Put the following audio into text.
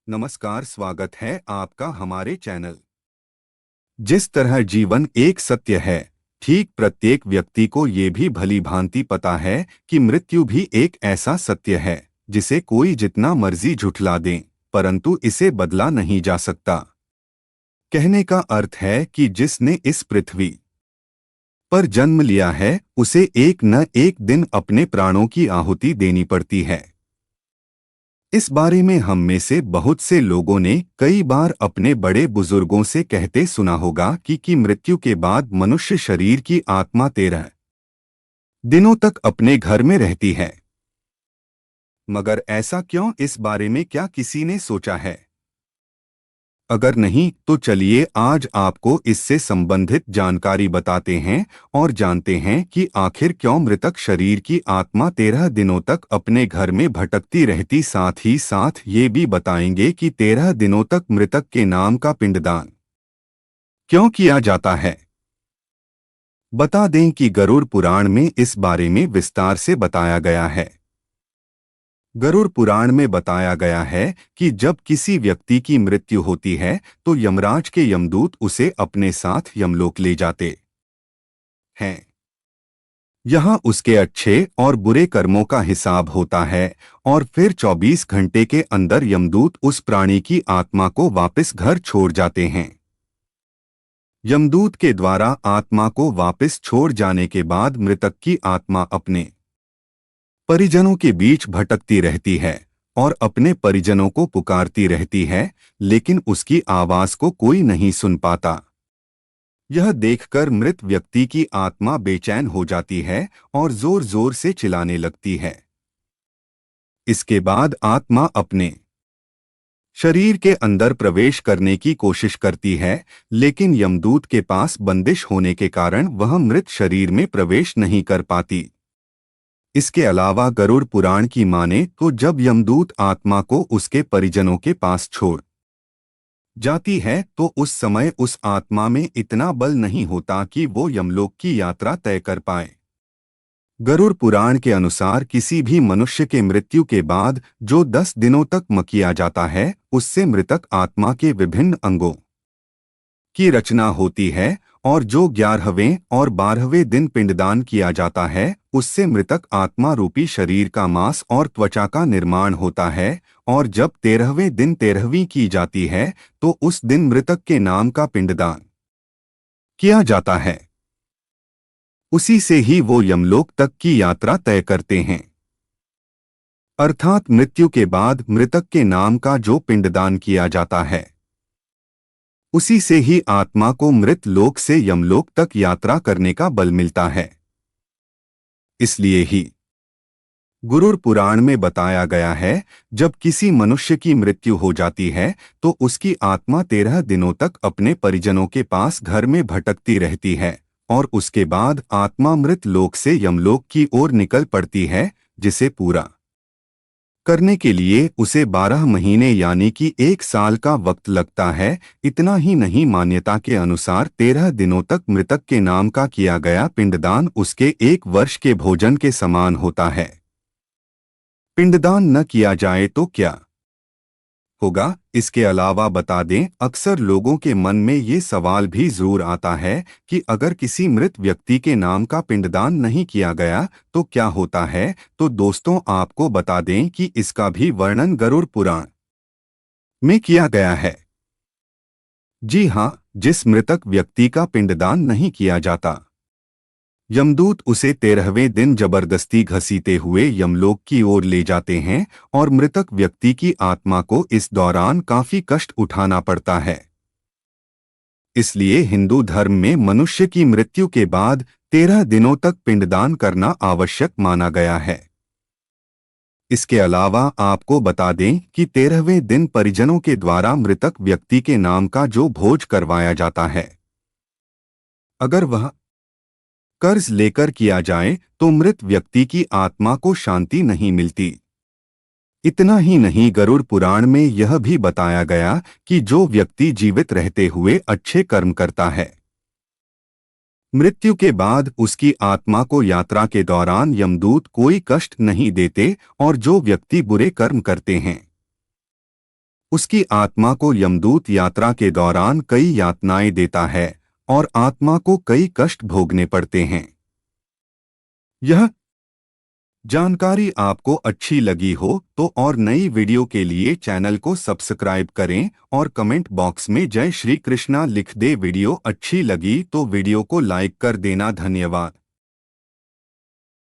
नमस्कार, स्वागत है आपका हमारे चैनल। जिस तरह जीवन एक सत्य है, ठीक प्रत्येक व्यक्ति को ये भी भली भांति पता है कि मृत्यु भी एक ऐसा सत्य है जिसे कोई जितना मर्जी झुठला दे, परंतु इसे बदला नहीं जा सकता। कहने का अर्थ है कि जिसने इस पृथ्वी पर जन्म लिया है, उसे एक न एक दिन अपने प्राणों की आहुति देनी पड़ती है। इस बारे में हम में से बहुत से लोगों ने कई बार अपने बड़े बुजुर्गों से कहते सुना होगा कि मृत्यु के बाद मनुष्य शरीर की आत्मा 13 दिनों तक अपने घर में रहती है। मगर ऐसा क्यों? इस बारे में क्या किसी ने सोचा है? अगर नहीं तो चलिए आज आपको इससे संबंधित जानकारी बताते हैं और जानते हैं कि आखिर क्यों मृतक शरीर की आत्मा 13 दिनों तक अपने घर में भटकती रहती। साथ ही साथ ये भी बताएंगे कि 13 दिनों तक मृतक के नाम का पिंडदान क्यों किया जाता है। बता दें कि गरुड़ पुराण में इस बारे में विस्तार से बताया गया है। गरुड़ पुराण में बताया गया है कि जब किसी व्यक्ति की मृत्यु होती है तो यमराज के यमदूत उसे अपने साथ यमलोक ले जाते हैं। यहाँ उसके अच्छे और बुरे कर्मों का हिसाब होता है और फिर 24 घंटे के अंदर यमदूत उस प्राणी की आत्मा को वापस घर छोड़ जाते हैं। यमदूत के द्वारा आत्मा को वापस छोड़ जाने के बाद मृतक की आत्मा अपने परिजनों के बीच भटकती रहती है और अपने परिजनों को पुकारती रहती है, लेकिन उसकी आवाज को कोई नहीं सुन पाता। यह देखकर मृत व्यक्ति की आत्मा बेचैन हो जाती है और जोर जोर से चिल्लाने लगती है। इसके बाद आत्मा अपने शरीर के अंदर प्रवेश करने की कोशिश करती है, लेकिन यमदूत के पास बंदिश होने के कारण वह मृत शरीर में प्रवेश नहीं कर पाती। इसके अलावा गरुड़ पुराण की माने तो जब यमदूत आत्मा को उसके परिजनों के पास छोड़ जाती है तो उस समय उस आत्मा में इतना बल नहीं होता कि वो यमलोक की यात्रा तय कर पाए। गरुड़ पुराण के अनुसार किसी भी मनुष्य के मृत्यु के बाद जो 10 दिनों तक किया जाता है, उससे मृतक आत्मा के विभिन्न अंगों की रचना होती है और जो 11वें और 12वें दिन पिंडदान किया जाता है, उससे मृतक आत्मा रूपी शरीर का मांस और त्वचा का निर्माण होता है। और जब 13वें दिन 13वीं की जाती है तो उस दिन मृतक के नाम का पिंडदान किया जाता है। उसी से ही वो यमलोक तक की यात्रा तय करते हैं। अर्थात मृत्यु के बाद मृतक के नाम का जो पिंडदान किया जाता है, उसी से ही आत्मा को मृत लोक से यमलोक तक यात्रा करने का बल मिलता है। इसलिए ही गरुड़ पुराण में बताया गया है, जब किसी मनुष्य की मृत्यु हो जाती है तो उसकी आत्मा 13 दिनों तक अपने परिजनों के पास घर में भटकती रहती है और उसके बाद आत्मा मृत लोक से यमलोक की ओर निकल पड़ती है, जिसे पूरा करने के लिए उसे 12 महीने यानी कि 1 साल का वक्त लगता है। इतना ही नहीं, मान्यता के अनुसार 13 दिनों तक मृतक के नाम का किया गया पिंडदान उसके 1 वर्ष के भोजन के समान होता है। पिंडदान न किया जाए तो क्या होगा? इसके अलावा बता दें, अक्सर लोगों के मन में ये सवाल भी जरूर आता है कि अगर किसी मृत व्यक्ति के नाम का पिंडदान नहीं किया गया तो क्या होता है। तो दोस्तों, आपको बता दें कि इसका भी वर्णन गरुड़ पुराण में किया गया है। जी हाँ, जिस मृतक व्यक्ति का पिंडदान नहीं किया जाता, यमदूत उसे 13वें दिन जबरदस्ती घसीटे हुए यमलोक की ओर ले जाते हैं और मृतक व्यक्ति की आत्मा को इस दौरान काफी कष्ट उठाना पड़ता है। इसलिए हिंदू धर्म में मनुष्य की मृत्यु के बाद 13 दिनों तक पिंडदान करना आवश्यक माना गया है। इसके अलावा आपको बता दें कि 13वें दिन परिजनों के द्वारा मृतक व्यक्ति के नाम का जो भोज करवाया जाता है, अगर वह कर्ज लेकर किया जाए तो मृत व्यक्ति की आत्मा को शांति नहीं मिलती। इतना ही नहीं, गरुड़ पुराण में यह भी बताया गया कि जो व्यक्ति जीवित रहते हुए अच्छे कर्म करता है, मृत्यु के बाद उसकी आत्मा को यात्रा के दौरान यमदूत कोई कष्ट नहीं देते, और जो व्यक्ति बुरे कर्म करते हैं उसकी आत्मा को यमदूत यात्रा के दौरान कई यातनाएं देता है और आत्मा को कई कष्ट भोगने पड़ते हैं। यह जानकारी आपको अच्छी लगी हो तो और नई वीडियो के लिए चैनल को सब्सक्राइब करें और कमेंट बॉक्स में जय श्री कृष्णा लिख दे। वीडियो अच्छी लगी तो वीडियो को लाइक कर देना। धन्यवाद।